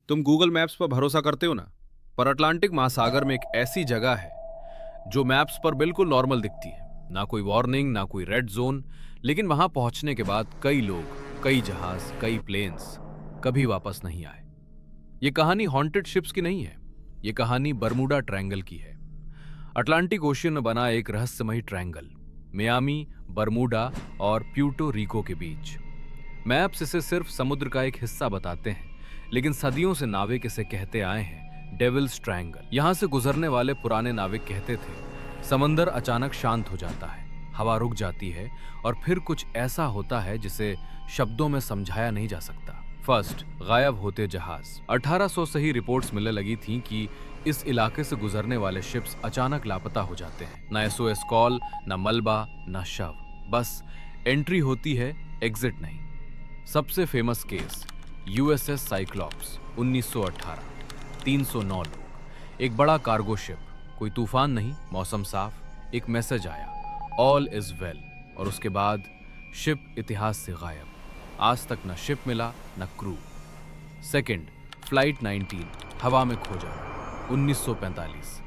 तुम Google maps पर भरोसा करते हो ना, पर अटलांटिक महासागर में एक ऐसी जगह है जो मैप्स पर बिल्कुल नॉर्मल दिखती है। ना कोई वार्निंग, ना कोई रेड जोन, लेकिन वहां पहुंचने के बाद कई लोग, कई जहाज, कई प्लेन्स कभी वापस नहीं आए। ये कहानी हॉन्टेड शिप्स की नहीं है, ये कहानी बर्मुडा ट्रायंगल की है। अटलांटिक ओशियन में बना एक रहस्यमयी ट्रायंगल, मियामी, बर्मुडा और प्यूर्टो रिको के बीच। मैप्स इसे सिर्फ समुद्र का एक हिस्सा बताते हैं, लेकिन सदियों से नाविक इसे कहते आए हैं डेविल्स ट्रायंगल। यहां से गुजरने वाले पुराने नाविक कहते थे समंदर अचानक शांत हो जाता है, हवा रुक जाती है और फिर कुछ ऐसा होता है जिसे शब्दों में समझाया नहीं जा सकता। फर्स्ट, गायब होते जहाज। 1800 से ही रिपोर्ट्स मिलने लगी थीं कि इस इलाके से गुजरने वाले शिप्स अचानक लापता हो जाते हैं। ना एसओएस कॉल, ना मलबा, ना शव, बस एंट्री होती है, एग्जिट नहीं। सबसे फेमस केस यूएसएस साइक्लॉप्स 1918, 309 लोग, एक बड़ा कार्गो शिप, कोई तूफान नहीं, मौसम साफ, एक मैसेज आया, ऑल इज वेल, और उसके बाद शिप इतिहास से गायब। आज तक न शिप मिला न क्रू। सेकंड, फ्लाइट 19, हवा में खो जाना 1945,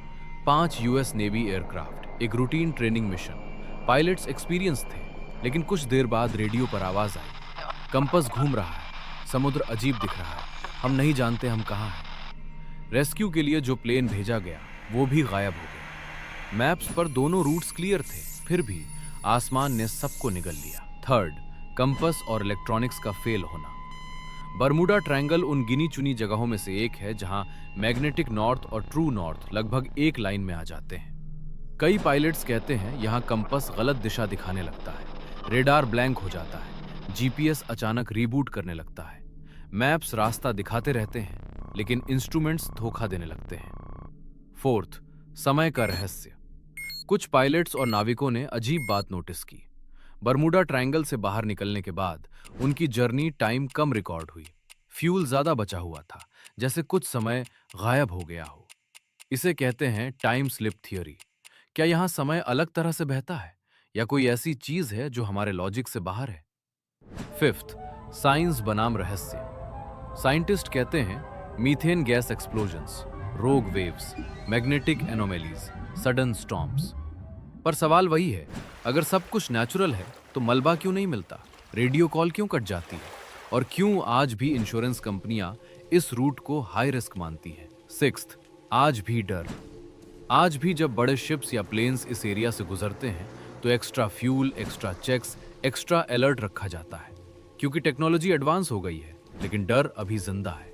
5 यूएस नेवी एयरक्राफ्ट, एक routine training mission. Pilots experience थे, लेकिन कुछ देर बाद रेडियो पर आवाज आई, कंपास घूम रहा है, समुद्र अजीब दिख रहा है, हम नहीं जानते हम कहाँ हैं। रेस्क्यू के लिए जो प्लेन भेजा गया वो भी गायब हो गया। मैप्स पर दोनों रूट्स क्लियर थे, फिर भी आसमान ने सबको निगल लिया। थर्ड, कंपास और इलेक्ट्रॉनिक्स का फेल होना। बर्मुडा ट्रायंगल उन गिनी चुनी जगहों में से एक है जहां मैग्नेटिक नॉर्थ और ट्रू नॉर्थ लगभग एक लाइन में आ जाते हैं। कई पायलट्स कहते हैं यहां कंपास गलत दिशा दिखाने लगता है, रेडार ब्लैंक हो जाता है, जीपीएस अचानक रीबूट करने लगता है। मैप्स रास्ता दिखाते रहते हैं, लेकिन इंस्ट्रूमेंट्स धोखा देने लगते हैं। फोर्थ, समय का रहस्य। कुछ पायलट्स और नाविकों ने अजीब बात नोटिस की। बर्मुडा ट्रायंगल से बाहर निकलने के बाद उनकी जर्नी टाइम कम रिकॉर्ड हुई, फ्यूल ज्यादा बचा हुआ था, जैसे कुछ समय गायब हो गया हो। इसे कहते हैं टाइम स्लिप थियोरी। क्या यहां समय अलग तरह से बहता है, या कोई ऐसी चीज है जो हमारे लॉजिक से बाहर है? फिफ्थ, साइंस बनाम रहस्य। साइंटिस्ट कहते हैं मीथेन गैस एक्सप्लोजन्स, रोग वेव्स, मैग्नेटिक एनोमेलीज, सडन स्टॉर्म्स। पर सवाल वही है, अगर सब कुछ नेचुरल है तो मलबा क्यों नहीं मिलता, रेडियो कॉल क्यों कट जाती है, और क्यों आज भी इंश्योरेंस कंपनियां इस रूट को हाई रिस्क मानती हैं? सिक्स्थ, आज भी डर। आज भी जब बड़े शिप्स या प्लेन्स इस एरिया से गुजरते हैं तो extra fuel, extra checks, extra alert रखा जाता है, क्योंकि टेक्नोलॉजी एडवांस हो गई है, लेकिन डर अभी जिंदा है।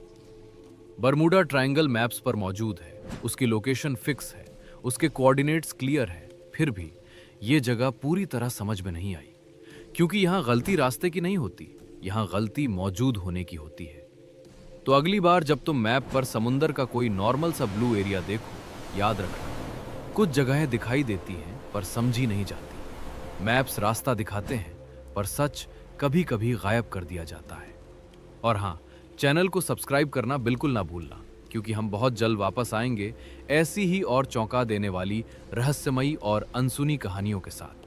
बर्मुडा ट्रायंगल मैप्स पर मौजूद है, उसकी लोकेशन फिक्स है, उसके कोऑर्डिनेट्स क्लियर है, फिर भी ये जगह पूरी तरह समझ में नहीं आई, क्योंकि यहां गलती रास्ते की नहीं होती, यहां गलती मौजूद होने की होती है। तो अगली बार जब तुम मैप पर समुंदर का कोई नॉर्मल सा ब्लू एरिया देखो, याद रखना, कुछ जगहें दिखाई देती हैं पर समझी नहीं जाती। मैप्स रास्ता दिखाते हैं, पर सच कभी कभी गायब कर दिया जाता है। और हाँ, चैनल को सब्सक्राइब करना बिल्कुल ना भूलना, क्योंकि हम बहुत जल्द वापस आएंगे ऐसी ही और चौंका देने वाली रहस्यमयी और अनसुनी कहानियों के साथ।